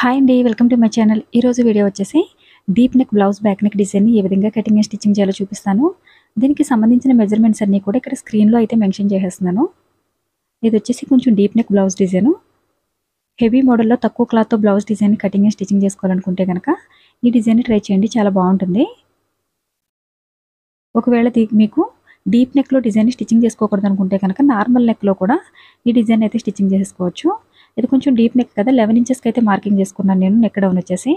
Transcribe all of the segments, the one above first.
Hi అండి, welcome to my channel. ఈరోజు video వచ్చేసి deep neck blouse back neck డిజైన్ని ఏ విధంగా కటింగ్ అండ్ స్టిచ్చింగ్ చేయాలో చూపిస్తాను. దీనికి సంబంధించిన మెజర్మెంట్స్ అన్నీ కూడా ఇక్కడ స్క్రీన్లో అయితే మెన్షన్ చేసేస్తున్నాను. ఇది వచ్చేసి కొంచెం deep neck blouse design. Heavy మోడల్లో తక్కువ క్లాత్తో blouse design cutting and stitching చేసుకోవాలనుకుంటే కనుక ఈ డిజైన్ని ట్రై చేయండి, చాలా బాగుంటుంది. ఒకవేళ మీకు డీప్ నెక్లో డిజైన్ స్టిచ్చింగ్ చేసుకోకూడదు అనుకుంటే కనుక నార్మల్ నెక్లో కూడా ఈ డిజైన్ అయితే స్టిచ్చింగ్ చేసుకోవచ్చు. ఇది కొంచెం డీప్ నెక్ కదా, 11 ఇంచెస్కి అయితే మార్కింగ్ చేసుకున్నాను నేను నెక్ డౌన్ వచ్చేసి.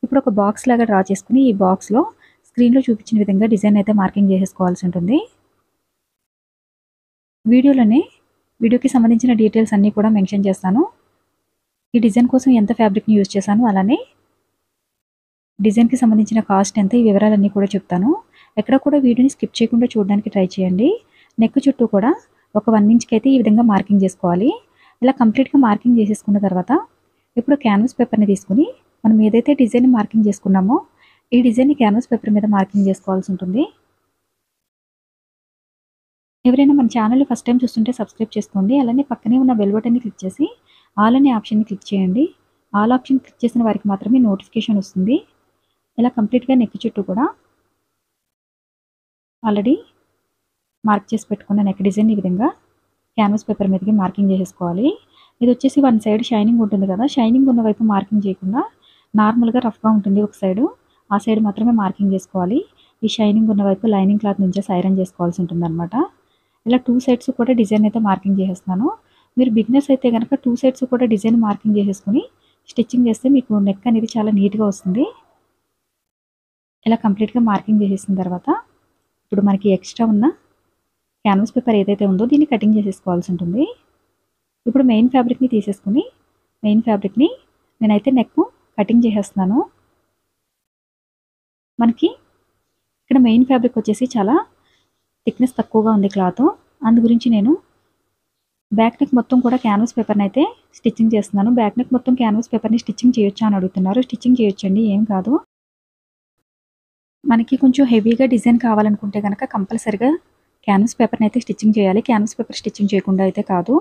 ఇప్పుడు ఒక బాక్స్ లాగా డ్రా చేసుకుని ఈ బాక్స్లో స్క్రీన్లో చూపించిన విధంగా డిజైన్ అయితే మార్కింగ్ చేసేసుకోవాల్సి ఉంటుంది. వీడియోకి సంబంధించిన డీటెయిల్స్ అన్నీ కూడా మెన్షన్ చేస్తాను. ఈ డిజైన్ కోసం ఎంత ఫ్యాబ్రిక్ని యూజ్ చేశాను, అలానే డిజైన్కి సంబంధించిన కాస్ట్ ఎంత, ఈ వివరాలన్నీ కూడా చెప్తాను. ఎక్కడ కూడా వీడియోని స్కిప్ చేయకుండా చూడడానికి ట్రై చేయండి. నెక్ చుట్టూ కూడా ఒక 1 ఇంచ్కి అయితే ఈ విధంగా మార్కింగ్ చేసుకోవాలి. ఇలా కంప్లీట్గా మార్కింగ్ చేసేసుకున్న తర్వాత ఇప్పుడు క్యాన్వాస్ పేపర్ని తీసుకుని మనం ఏదైతే డిజైన్ మార్కింగ్ చేసుకున్నామో ఈ డిజైన్ని క్యాన్వాస్ పేపర్ మీద మార్కింగ్ చేసుకోవాల్సి ఉంటుంది. ఎవరైనా మన ఛానల్ ఫస్ట్ టైం చూస్తుంటే సబ్స్క్రైబ్ చేసుకోండి. అలానే పక్కనే ఉన్న బెల్ బటన్ని క్లిక్ చేసి ఆల్ అనే ఆప్షన్ని క్లిక్ చేయండి. ఆల్ ఆప్షన్ క్లిక్ చేసిన వారికి మాత్రమే నోటిఫికేషన్ వస్తుంది. ఇలా కంప్లీట్గా నెక్ చుట్టూ కూడా ఆల్రెడీ మార్క్ చేసి పెట్టుకున్న నెక్ డిజైన్ ఈ విధంగా క్యాన్వాస్ పేపర్ మీదకి మార్కింగ్ చేసేసుకోవాలి. ఇది వచ్చేసి 1 సైడ్ షైనింగ్ ఉంటుంది కదా, షైనింగ్ ఉన్న వైపు మార్కింగ్ చేయకుండా నార్మల్గా రఫ్గా ఉంటుంది ఒక సైడు, ఆ సైడ్ మాత్రమే మార్కింగ్ చేసుకోవాలి. ఈ షైనింగ్ ఉన్న వైపు లైనింగ్ క్లాత్ నుంచే ఐరన్ చేసుకోవాల్సి ఉంటుంది అనమాట. ఇలా 2 సైడ్స్ కూడా డిజైన్ అయితే మార్కింగ్ చేసేస్తున్నాను. మీరు బిగినర్స్ అయితే కనుక 2 సైడ్స్ కూడా డిజైన్ మార్కింగ్ చేసేసుకుని స్టిచ్చింగ్ చేస్తే మీకు నెక్ అనేది చాలా నీట్గా వస్తుంది. ఇలా కంప్లీట్గా మార్కింగ్ చేసేసిన తర్వాత ఇప్పుడు మనకి ఎక్స్ట్రా ఉన్న క్యాన్వాస్ పేపర్ ఏదైతే ఉందో దీన్ని కటింగ్ చేసేసుకోవాల్సి ఉంటుంది. ఇప్పుడు మెయిన్ ఫ్యాబ్రిక్ని తీసేసుకుని మెయిన్ ఫ్యాబ్రిక్ని నేనైతే నెక్ కటింగ్ చేసేస్తున్నాను. మనకి ఇక్కడ మెయిన్ ఫ్యాబ్రిక్ వచ్చేసి చాలా థిక్నెస్ తక్కువగా ఉంది క్లాత్, అందు గురించి నేను బ్యాక్ నెక్ మొత్తం కూడా క్యాన్వాస్ పేపర్ని అయితే స్టిచ్చింగ్ చేస్తున్నాను. బ్యాక్ నెక్ మొత్తం క్యాన్వాస్ పేపర్ని స్టిచ్చింగ్ చేయొచ్చా అని అడుగుతున్నారు. స్టిచ్చింగ్ చేయొచ్చండి, ఏం కాదు. మనకి కొంచెం హెవీగా డిజైన్ కావాలనుకుంటే కనుక కంపల్సరిగా క్యాన్వాస్ పేపర్ని అయితే స్టిచ్చింగ్ చేయాలి. క్యాన్వాస్ పేపర్ స్టిచ్చింగ్ చేయకుండా అయితే కాదు.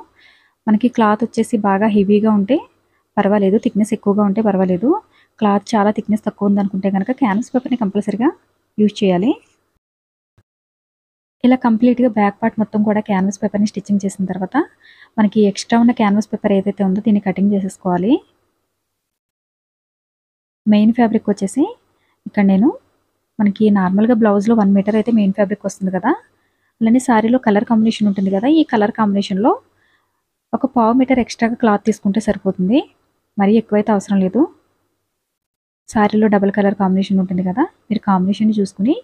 మనకి క్లాత్ వచ్చేసి బాగా హెవీగా ఉంటే పర్వాలేదు, థిక్నెస్ ఎక్కువగా ఉంటే పర్వాలేదు. క్లాత్ చాలా థిక్నెస్ తక్కువ ఉందనుకుంటే కనుక క్యాన్వాస్ పేపర్ని కంపల్సరిగా యూజ్ చేయాలి. ఇలా కంప్లీట్గా బ్యాక్ పార్ట్ మొత్తం కూడా క్యాన్వాస్ పేపర్ని స్టిచ్చింగ్ చేసిన తర్వాత మనకి ఎక్స్ట్రా ఉన్న క్యాన్వాస్ పేపర్ ఏదైతే ఉందో దీన్ని కటింగ్ చేసేసుకోవాలి. మెయిన్ ఫ్యాబ్రిక్ వచ్చేసి ఇక్కడ నేను మనకి నార్మల్గా బ్లౌజ్లో 1 మీటర్ అయితే మెయిన్ ఫ్యాబ్రిక్ వస్తుంది కదా, అలానే శారీలో కలర్ కాంబినేషన్ ఉంటుంది కదా, ఈ కలర్ కాంబినేషన్లో ఒక 1/4 మీటర్ ఎక్స్ట్రాగా క్లాత్ తీసుకుంటే సరిపోతుంది. మరీ ఎక్కువైతే అవసరం లేదు. శారీలో డబుల్ కలర్ కాంబినేషన్ ఉంటుంది కదా, మీరు కాంబినేషన్ చూసుకుని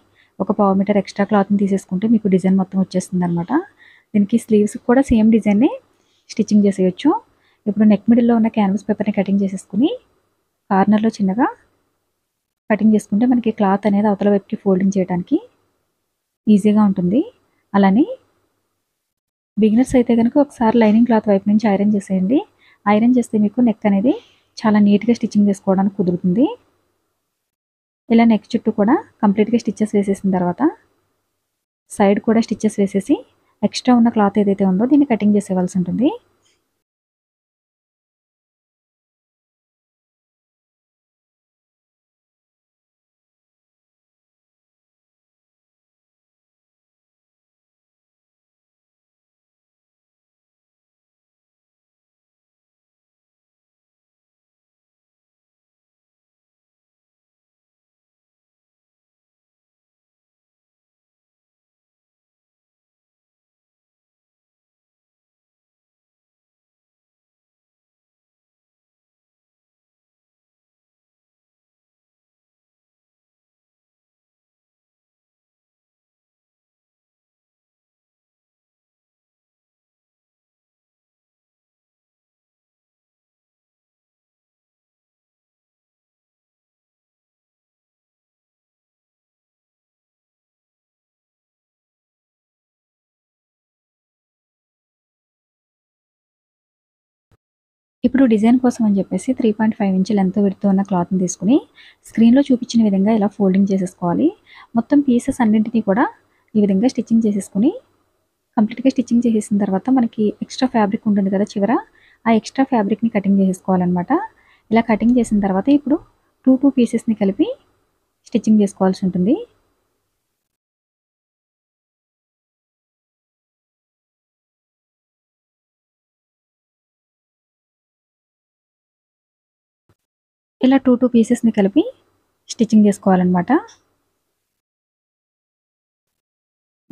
ఒక 1/4 మీటర్ ఎక్స్ట్రా క్లాత్ని తీసేసుకుంటే మీకు డిజైన్ మొత్తం వచ్చేస్తుంది అనమాట. దీనికి స్లీవ్స్ కూడా సేమ్ డిజైన్ని స్టిచ్చింగ్ చేసేయచ్చు. ఇప్పుడు నెక్ మిడిల్లో ఉన్న క్యాన్వాస్ పేపర్ని కటింగ్ చేసేసుకుని కార్నర్లో చిన్నగా కటింగ్ చేసుకుంటే మనకి క్లాత్ అనేది అవతల వైపుకి ఫోల్డింగ్ చేయడానికి ఈజీగా ఉంటుంది. అలానే బిగినర్స్ అయితే కనుక ఒకసారి లైనింగ్ క్లాత్ వైపు నుంచి ఐరన్ చేసేయండి. ఐరన్ చేస్తే మీకు నెక్ అనేది చాలా నీట్గా స్టిచ్చింగ్ చేసుకోవడానికి కుదురుతుంది. ఇలా నెక్ చుట్టూ కూడా కంప్లీట్గా స్టిచ్చెస్ వేసేసిన తర్వాత సైడ్ కూడా స్టిచ్చెస్ వేసేసి ఎక్స్ట్రా ఉన్న క్లాత్ ఏదైతే ఉందో దీన్ని కటింగ్ చేసేవాల్సి ఉంటుంది. ఇప్పుడు డిజైన్ కోసం అని చెప్పేసి 3.5 ఇంచ్ లెంత్ విడ్త్ ఉన్న క్లాత్ని తీసుకుని స్క్రీన్లో చూపించిన విధంగా ఇలా ఫోల్డింగ్ చేసేసుకోవాలి. మొత్తం పీసెస్ అన్నింటినీ కూడా ఈ విధంగా స్టిచ్చింగ్ చేసేసుకుని కంప్లీట్గా స్టిచ్చింగ్ చేసేసిన తర్వాత మనకి ఎక్స్ట్రా ఫ్యాబ్రిక్ ఉంటుంది కదా చివర, ఆ ఎక్స్ట్రా ఫ్యాబ్రిక్ని కటింగ్ చేసేసుకోవాలన్నమాట. ఇలా కటింగ్ చేసిన తర్వాత ఇప్పుడు టూ పీసెస్ని కలిపి స్టిచ్చింగ్ చేసుకోవాల్సి ఉంటుంది. ఇలా టూ పీసెస్ని కలిపి స్టిచ్చింగ్ చేసుకోవాలన్నమాట.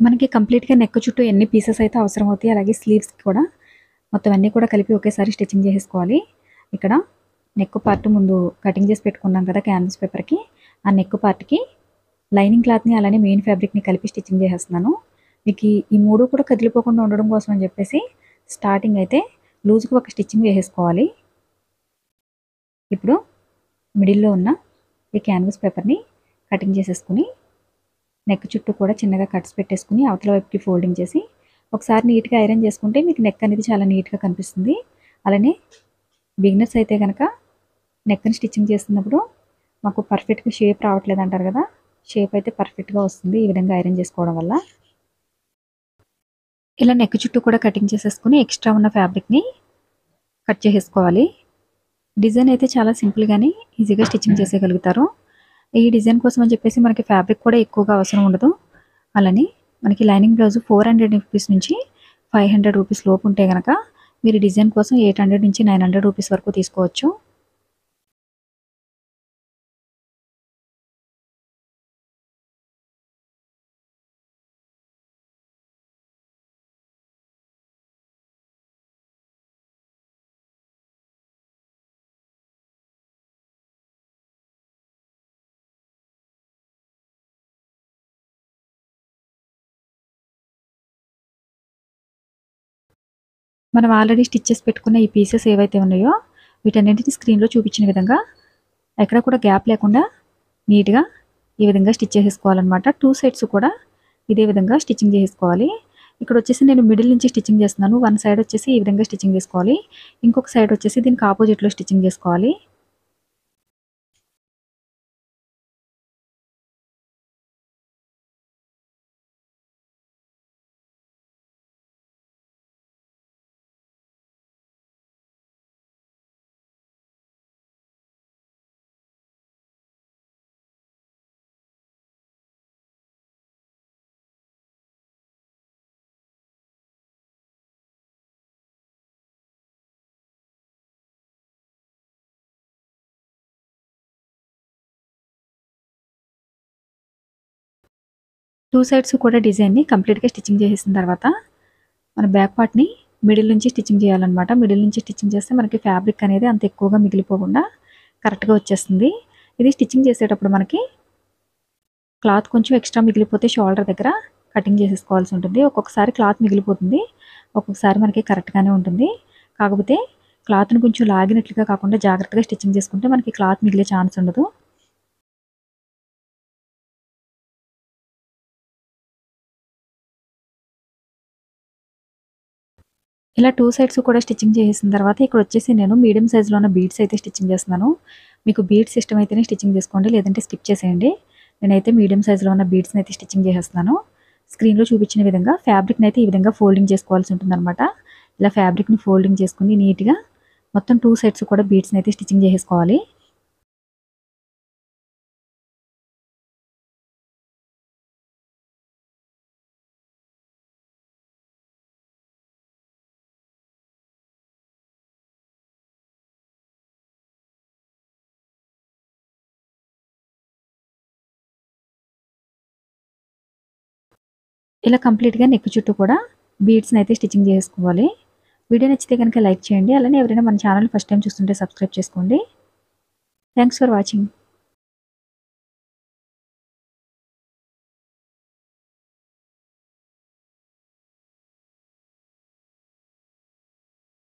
మనకి కంప్లీట్గా నెక్ చుట్టూ ఎన్ని పీసెస్ అయితే అవసరం అవుతాయి, అలాగే స్లీవ్స్కి కూడా మొత్తం అన్నీ కూడా కలిపి ఒకేసారి స్టిచ్చింగ్ చేసేసుకోవాలి. ఇక్కడ నెక్ పార్ట్ ముందు కటింగ్ చేసి పెట్టుకున్నాం కదా క్యాన్వాస్ పేపర్కి, ఆ నెక్ పార్ట్కి లైనింగ్ క్లాత్ని అలానే మెయిన్ ఫ్యాబ్రిక్ని కలిపి స్టిచ్చింగ్ చేసేస్తున్నాను. మీకు ఈ మూడు కూడా కదిలిపోకుండా ఉండడం కోసం అని చెప్పేసి స్టార్టింగ్ అయితే లూజ్కి ఒక స్టిచ్చింగ్ వేసేసుకోవాలి. ఇప్పుడు మిడిల్లో ఉన్న ఈ క్యాన్వాస్ పేపర్ని కటింగ్ చేసేసుకుని నెక్ చుట్టూ కూడా చిన్నగా కట్స్ పెట్టేసుకుని అవతల వైపుకి ఫోల్డింగ్ చేసి ఒకసారి నీట్గా ఐరన్ చేసుకుంటే మీకు నెక్ అనేది చాలా నీట్గా కనిపిస్తుంది. అలానే బిగినర్స్ అయితే కనుక నెక్ని స్టిచ్చింగ్ చేస్తున్నప్పుడు మాకు పర్ఫెక్ట్గా షేప్ రావట్లేదు అంటారు కదా, షేప్ అయితే పర్ఫెక్ట్గా వస్తుంది ఈ విధంగా ఐరన్ చేసుకోవడం వల్ల. ఇలా నెక్ చుట్టూ కూడా కటింగ్ చేసేసుకుని ఎక్స్ట్రా ఉన్న ఫ్యాబ్రిక్ని కట్ చేసేసుకోవాలి. డిజైన్ అయితే చాలా సింపుల్గానే ఈజీగా స్టిచ్చింగ్ చేసేయగలుగుతారు. ఈ డిజైన్ కోసం అని చెప్పేసి మనకి ఫ్యాబ్రిక్ కూడా ఎక్కువగా అవసరం ఉండదు. అలానే మనకి లైనింగ్ బ్లౌజ్ 400 రూపీస్ నుంచి 500 రూపీస్ లోపు ఉంటే కనుక మీరు డిజైన్ కోసం 800 నుంచి 900 రూపీస్ వరకు తీసుకోవచ్చు. మనం ఆల్రెడీ స్టిచ్ చేసి పెట్టుకున్న ఈ పీసెస్ ఏవైతే ఉన్నాయో వీటన్నింటినీ స్క్రీన్లో చూపించిన విధంగా ఎక్కడ కూడా గ్యాప్ లేకుండా నీట్గా ఈ విధంగా స్టిచ్ చేసేసుకోవాలన్నమాట. 2 సైడ్స్ కూడా ఇదే విధంగా స్టిచ్చింగ్ చేసుకోవాలి. ఇక్కడ వచ్చేసి నేను మిడిల్ నుంచి స్టిచ్చింగ్ చేస్తున్నాను. వన్ సైడ్ వచ్చేసి ఈ విధంగా స్టిచ్చింగ్ చేసుకోవాలి, ఇంకొక సైడ్ వచ్చేసి దీనికి ఆపోజిట్లో స్టిచ్చింగ్ చేసుకోవాలి. టూ సైడ్స్ కూడా డిజైన్ని కంప్లీట్గా స్టిచ్చింగ్ చేసేసిన తర్వాత మన బ్యాక్ పార్ట్ని మిడిల్ నుంచి స్టిచ్చింగ్ చేయాలన్నమాట. మిడిల్ నుంచి స్టిచ్చింగ్ చేస్తే మనకి ఫ్యాబ్రిక్ అనేది అంత ఎక్కువగా మిగిలిపోకుండా కరెక్ట్గా వచ్చేస్తుంది. ఇది స్టిచ్చింగ్ చేసేటప్పుడు మనకి క్లాత్ కొంచెం ఎక్స్ట్రా మిగిలిపోతే షోల్డర్ దగ్గర కటింగ్ చేసేసుకోవాల్సి ఉంటుంది. ఒక్కొక్కసారి క్లాత్ మిగిలిపోతుంది, ఒక్కొక్కసారి మనకి కరెక్ట్గానే ఉంటుంది. కాకపోతే క్లాత్ని కొంచెం లాగినట్లుగా కాకుండా జాగ్రత్తగా స్టిచ్చింగ్ చేసుకుంటే మనకి క్లాత్ మిగిలే ఛాన్స్ ఉండదు. ఇలా టూ సైడ్స్ కూడా స్టిచ్చింగ్ చేసిన తర్వాత ఇక్కడ వచ్చేసి నేను మీడియం సైజులో ఉన్న బీడ్స్ అయితే స్టిచ్చింగ్ చేస్తున్నాను. మీకు బీడ్స్ ఇష్టమైతేనే స్టిచ్చింగ్ చేసుకోండి, లేదంటే స్కిప్ చేసేయండి. నేనైతే మీడియం సైజులో ఉన్న బీడ్స్ని అయితే స్టిచ్చింగ్ చేసేస్తున్నాను. స్క్రీన్లో చూపించిన విధంగా ఫ్యాబ్రిక్ని అయితే ఈ విధంగా ఫోల్డింగ్ చేసుకోవాల్సి ఉంటుందన్నమాట. ఇలా ఫ్యాబ్రిక్ని ఫోల్డింగ్ చేసుకుని నీట్గా మొత్తం టూ సైడ్స్ కూడా బీడ్స్ని అయితే స్టిచ్చింగ్ చేసుకోవాలి. ఇలా కంప్లీట్గా నెక్ చుట్టూ కూడా బీడ్స్ని అయితే స్టిచ్చింగ్ చేసుకోవాలి. వీడియో నచ్చితే కనుక లైక్ చేయండి. అలానే ఎవరైనా మన ఛానల్ ఫస్ట్ టైం చూస్తుంటే సబ్స్క్రైబ్ చేసుకోండి. Thanks for watching.